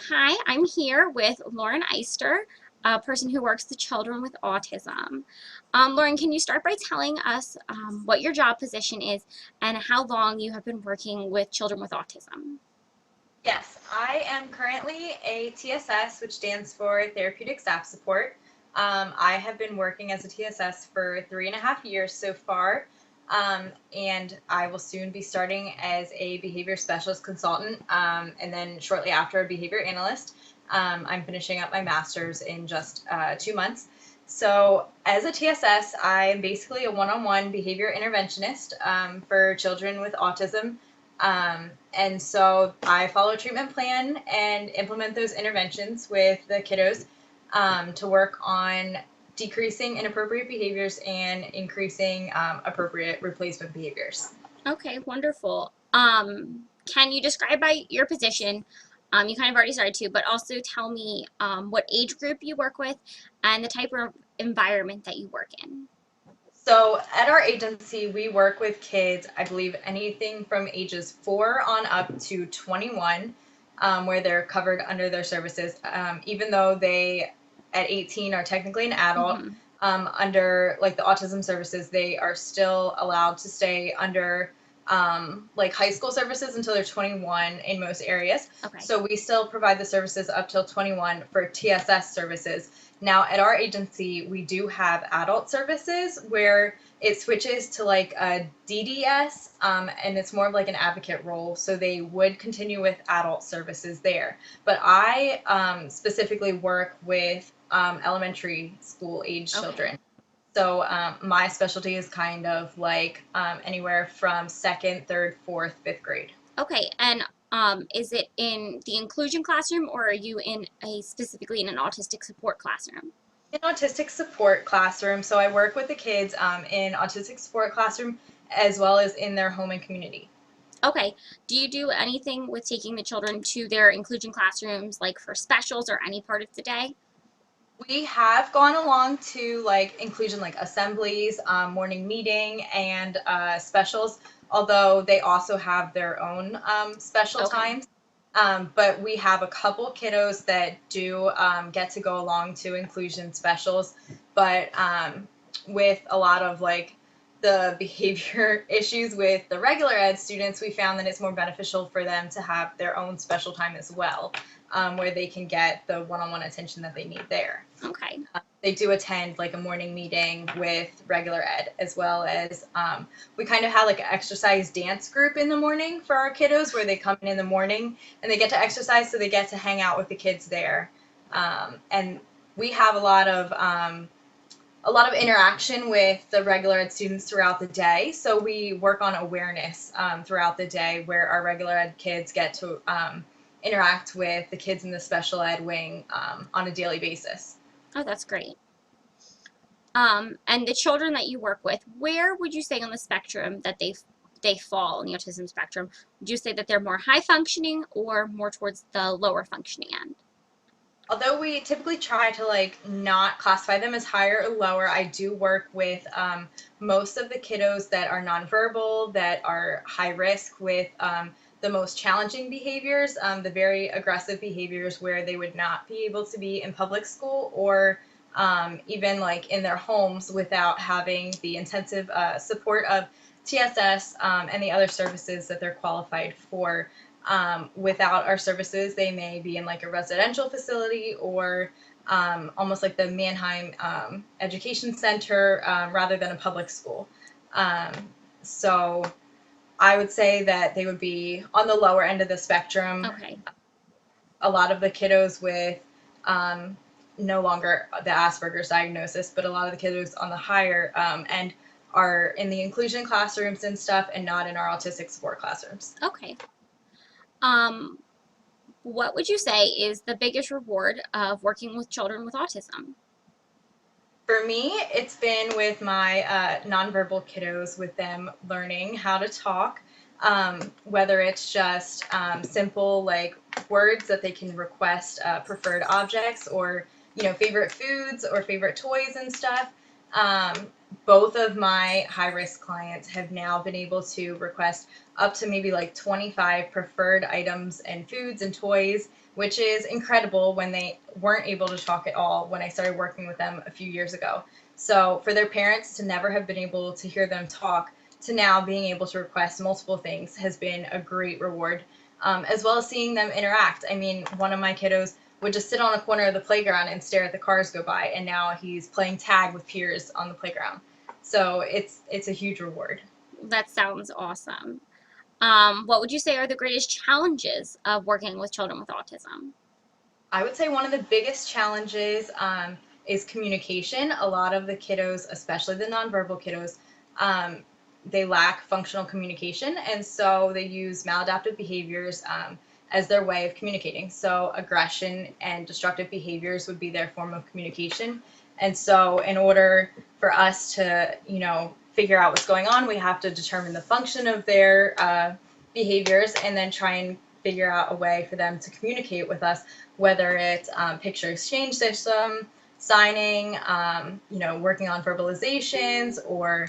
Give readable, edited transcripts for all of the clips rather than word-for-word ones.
Hi, I'm here with Lauren Eister, a person who works with children with autism. Lauren, can you start by telling us what your job position is and how long you have been working with children with autism? Yes, I am currently a TSS, which stands for Therapeutic Staff Support. I have been working as a TSS for 3.5 years so far, and I will soon be starting as a behavior specialist consultant, and then shortly after a behavior analyst. I'm finishing up my master's in just 2 months. So, as a TSS, I am basically a one-on-one behavior interventionist for children with autism. And so I follow a treatment plan and implement those interventions with the kiddos to work on decreasing inappropriate behaviors and increasing appropriate replacement behaviors. Okay, wonderful. Can you describe by your position? You kind of already started to, but also tell me what age group you work with and the type of environment that you work in. So at our agency, we work with kids, I believe anything from ages 4 on up to 21, where they're covered under their services, even though they at 18 are technically an adult. Mm-hmm. Under like the autism services, they are still allowed to stay under like high school services until they're 21 in most areas. Okay. So we still provide the services up till 21 for TSS services. Now, at our agency, we do have adult services where it switches to like a DDS, and it's more of like an advocate role. So they would continue with adult services there. But I specifically work with elementary school age Okay. children. So my specialty is kind of like anywhere from second, third, fourth, fifth grade. Okay, and is it in the inclusion classroom or are you in a specifically in an autistic support classroom? In autistic support classroom, so I work with the kids in autistic support classroom as well as in their home and community. Okay, do you do anything with taking the children to their inclusion classrooms, like for specials or any part of the day? We have gone along to like inclusion, like assemblies, morning meeting, and specials, although they also have their own special Okay, times. But we have a couple kiddos that do get to go along to inclusion specials, but with a lot of like the behavior issues with the regular ed students, we found that it's more beneficial for them to have their own special time as well, where they can get the one-on-one attention that they need there. okay, They do attend like a morning meeting with regular ed, as well as we kind of had like an exercise dance group in the morning for our kiddos where they come in the morning and they get to exercise, so they get to hang out with the kids there. And we have a lot of interaction with the regular ed students throughout the day. So we work on awareness throughout the day where our regular ed kids get to interact with the kids in the special ed wing on a daily basis. oh, that's great. And the children that you work with, where would you say on the spectrum that they fall in the autism spectrum? Would you say that they're more high functioning or more towards the lower functioning end? Although we typically try to like not classify them as higher or lower, I do work with most of the kiddos that are nonverbal, that are high risk with the most challenging behaviors, the very aggressive behaviors where they would not be able to be in public school or even like in their homes without having the intensive support of TSS and the other services that they're qualified for. Without our services, they may be in like a residential facility or almost like the Mannheim Education Center rather than a public school. Um, so I would say that they would be on the lower end of the spectrum. Okay, A lot of the kiddos with um, no longer the Asperger's diagnosis, but a lot of the kiddos on the higher end are in the inclusion classrooms and stuff and not in our autistic support classrooms. okay. Um, what would you say is the biggest reward of working with children with autism? For me, it's been with my nonverbal kiddos, with them learning how to talk, whether it's just simple like words that they can request preferred objects or favorite foods or favorite toys and stuff. Um, both of my high risk clients have now been able to request up to maybe like 25 preferred items and foods and toys, which is incredible when they weren't able to talk at all when I started working with them a few years ago. So for their parents to never have been able to hear them talk to now being able to request multiple things has been a great reward, as well as seeing them interact. I mean, one of my kiddos would just sit on a corner of the playground and stare at the cars go by, and now he's playing tag with peers on the playground. So it's a huge reward. That sounds awesome. What would you say are the greatest challenges of working with children with autism? I would say one of the biggest challenges is communication. A lot of the kiddos, especially the nonverbal kiddos, um, they lack functional communication, and so they use maladaptive behaviors as their way of communicating. So aggression and destructive behaviors would be their form of communication. And so, in order for us to, figure out what's going on, we have to determine the function of their behaviors, and then try and figure out a way for them to communicate with us, whether it's picture exchange system, signing, working on verbalizations, or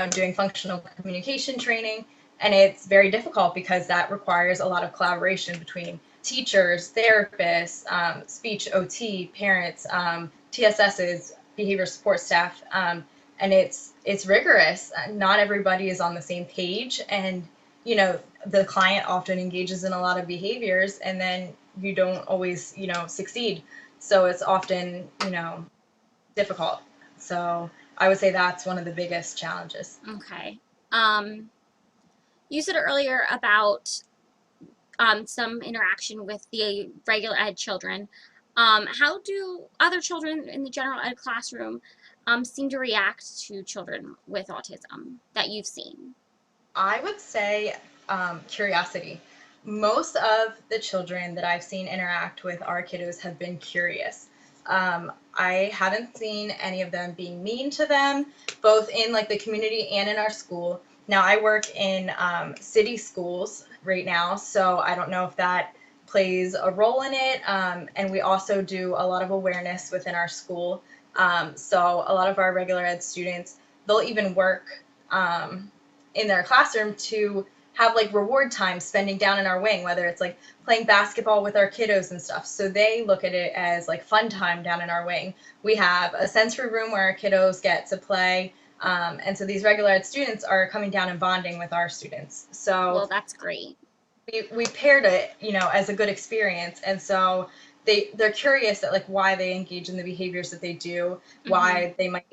doing functional communication training. And it's very difficult because that requires a lot of collaboration between teachers, therapists, speech OT, parents, TSSs, behavior support staff, and it's rigorous. Not everybody is on the same page, and the client often engages in a lot of behaviors, and then you don't always succeed. So it's often difficult. So I would say that's one of the biggest challenges. Okay. Um, you said earlier about some interaction with the regular ed children. How do other children in the general ed classroom seem to react to children with autism that you've seen? I would say curiosity. Most of the children that I've seen interact with our kiddos have been curious. I haven't seen any of them being mean to them, both in like the community and in our school. Now I work in city schools right now, so I don't know if that plays a role in it. And we also do a lot of awareness within our school. So a lot of our regular ed students, they'll even work in their classroom to have like reward time spending down in our wing, whether it's like playing basketball with our kiddos and stuff. So they look at it as like fun time down in our wing. We have a sensory room where our kiddos get to play. And so these regular ed students are coming down and bonding with our students. So Well, that's great. we paired it, as a good experience. And so they're curious at like why they engage in the behaviors that they do, Hmm. why they might,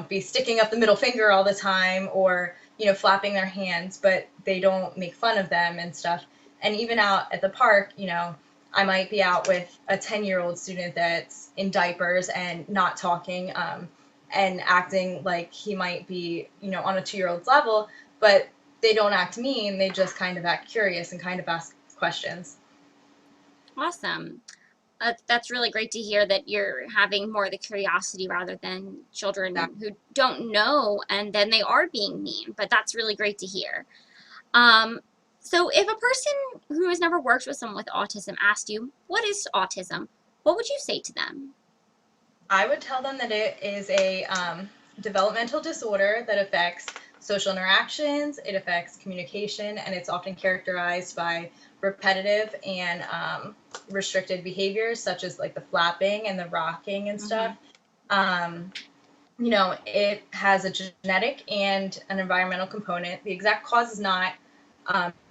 be sticking up the middle finger all the time, or, flapping their hands, but they don't make fun of them and stuff. And even out at the park, I might be out with a 10-year-old student that's in diapers and not talking, and acting like he might be, on a 2-year-old's level, but they don't act mean, they just kind of act curious and kind of ask questions. Awesome. That's really great to hear that you're having more of the curiosity rather than That children who don't know and then they are being mean. But that's really great to hear. Um, so, if a person who has never worked with someone with autism asked you, "What is autism?" what would you say to them? I would tell them that it is a developmental disorder that affects social interactions, it affects communication, and it's often characterized by repetitive and restricted behaviors, such as like the flapping and the rocking and Hmm. stuff. Um, it has a genetic and an environmental component. The exact cause is not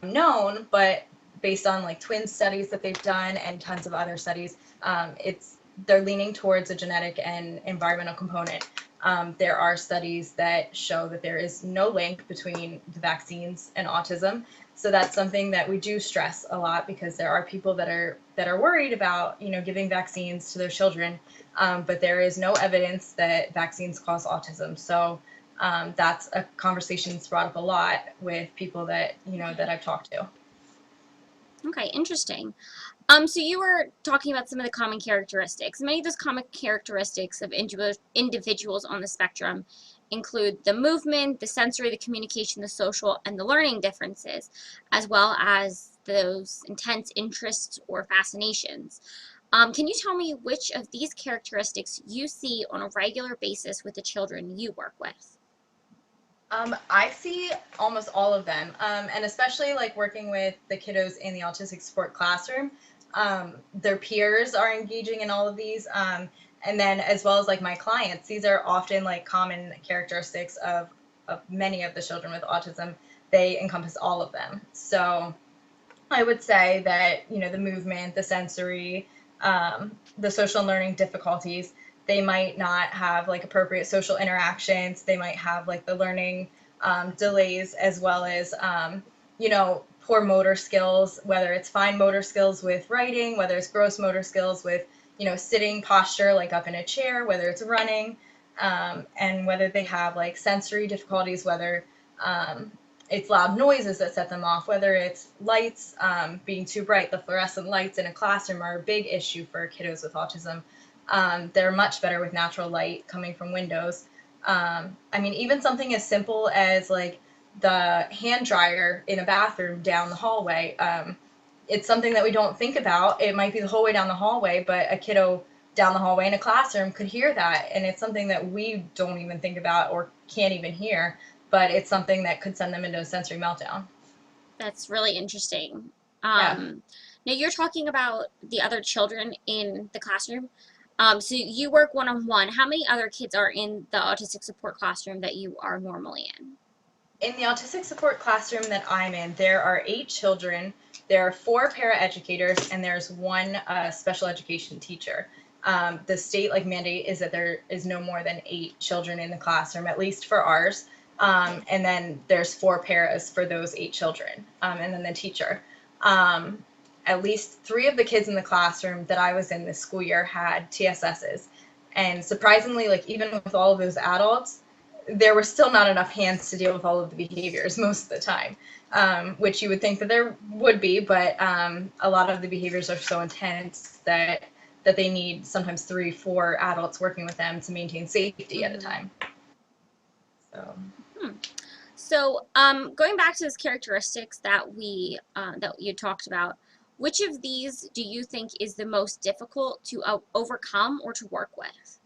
known, but based on like twin studies that they've done and tons of other studies, they're leaning towards a genetic and environmental component. There are studies that show that there is no link between the vaccines and autism. So that's something that we do stress a lot, because there are people that are worried about giving vaccines to their children, but there is no evidence that vaccines cause autism. So that's a conversation that's brought up a lot with people that Okay. I've talked to. Okay, interesting. So you were talking about some of the common characteristics. Many of those common characteristics of individuals on the spectrum include the movement, the sensory, the communication, the social, and the learning differences, as well as those intense interests or fascinations. Can you tell me which of these characteristics you see on a regular basis with the children you work with? I see almost all of them, and especially like working with the kiddos in the autistic support classroom. Their peers are engaging in all of these, and then as well as like my clients, these are often like common characteristics of many of the children with autism. They encompass all of them. So I would say that, the movement, the sensory, the social and learning difficulties, they might not have like appropriate social interactions. They might have like the learning delays as well as, poor motor skills, whether it's fine motor skills with writing, whether it's gross motor skills with, sitting posture, like up in a chair, whether it's running, and whether they have like sensory difficulties, whether um, it's loud noises that set them off, whether it's lights being too bright. The fluorescent lights in a classroom are a big issue for kiddos with autism. They're much better with natural light coming from windows. I mean, even something as simple as like the hand dryer in a bathroom down the hallway. It's something that we don't think about. It might be the whole way down the hallway, but a kiddo down the hallway in a classroom could hear that. And it's something that we don't even think about or can't even hear, but it's something that could send them into a sensory meltdown. That's really interesting. Yeah. Now you're talking about the other children in the classroom. So you work one on one. How many other kids are in the autistic support classroom that you are normally in? In the autistic support classroom that I'm in, there are 8 children. There are 4 paraeducators, and there's one special education teacher. The state like mandate is that there is no more than 8 children in the classroom, at least for ours. And then there's 4 paras for those 8 children, and then the teacher. At least 3 of the kids in the classroom that I was in this school year had TSSs, and surprisingly, like even with all of those adults, there were still not enough hands to deal with all of the behaviors most of the time, which you would think that there would be, but a lot of the behaviors are so intense that they need sometimes 3, 4 adults working with them to maintain safety at a Mm-hmm. time. So Hmm. So, going back to those characteristics that you talked about, which of these do you think is the most difficult to overcome or to work with?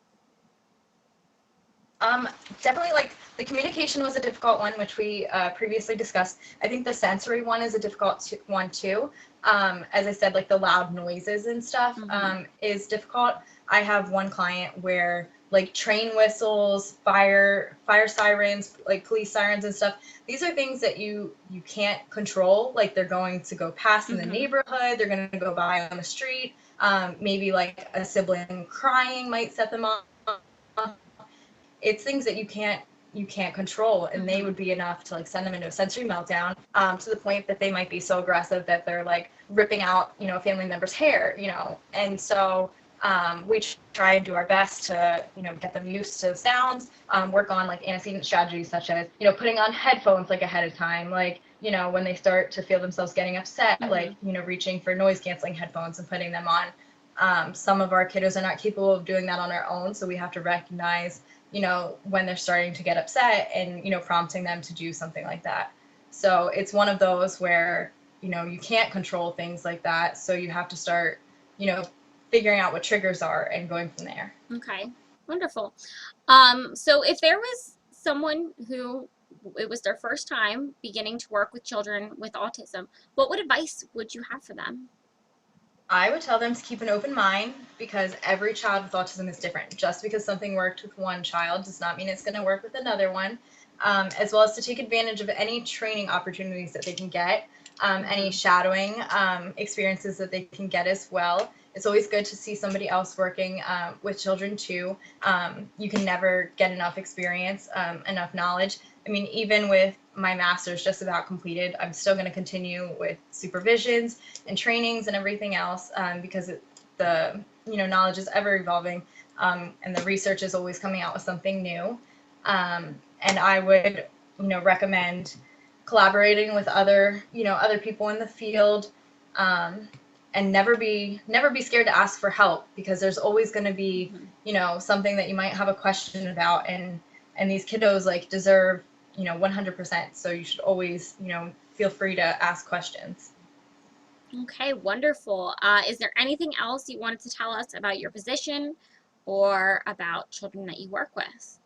Um, definitely, like the communication was a difficult one, which we previously discussed. I think the sensory one is a difficult one too. As I said, like the loud noises and stuff Mm-hmm. is difficult. I have one client where like train whistles, fire sirens, like police sirens and stuff. These are things that you can't control. Like they're going to go past in the Mm-hmm. neighborhood. They're going to go by on the street. Maybe like a sibling crying might set them off. It's things that you can't control, and they Mm-hmm. would be enough to like send them into a sensory meltdown, to the point that they might be so aggressive that they're like ripping out a family member's hair, and so we try and do our best to get them used to sounds, work on like antecedent strategies such as putting on headphones like ahead of time, like when they start to feel themselves getting upset, Mm-hmm. like reaching for noise canceling headphones and putting them on. Some of our kiddos are not capable of doing that on their own, so we have to recognize when they're starting to get upset and, prompting them to do something like that. So it's one of those where, you can't control things like that. So you have to start, you know, figuring out what triggers are and going from there. Okay. Wonderful. So if there was someone who it was their first time beginning to work with children with autism, what advice would you have for them? I would tell them to keep an open mind because every child with autism is different. Just because something worked with one child does not mean it's going to work with another one. As well as to take advantage of any training opportunities that they can get, any Mm-hmm. shadowing experiences that they can get as well. It's always good to see somebody else working with children too. You can never get enough experience, enough knowledge. I mean, even with my master's just about completed, I'm still going to continue with supervisions and trainings and everything else, because the knowledge is ever evolving, and the research is always coming out with something new. And I would recommend collaborating with other people in the field, um, and never be scared to ask for help, because there's always going to be Mm-hmm. something that you might have a question about, and these kiddos like deserve 100%, so you should always feel free to ask questions. Okay, wonderful. Is there anything else you wanted to tell us about your position or about children that you work with?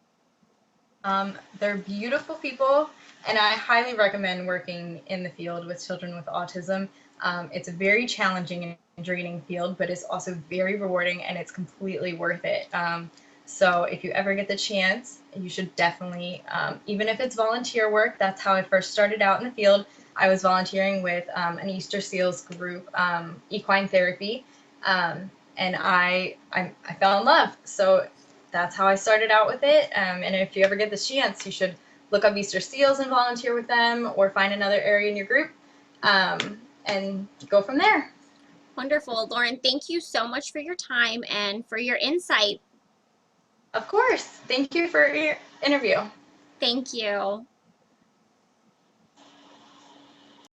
They're beautiful people, and I highly recommend working in the field with children with autism. It's a very challenging and draining field, but it's also very rewarding and it's completely worth it. So if you ever get the chance, you should definitely, even if it's volunteer work, that's how I first started out in the field. I was volunteering with an Easter Seals group, equine therapy, and I fell in love. So that's how I started out with it. And if you ever get the chance, you should look up Easter Seals and volunteer with them, or find another area in your group, and go from there. Wonderful. Lauren, thank you so much for your time and for your insight. Of course. Thank you for your interview. Thank you.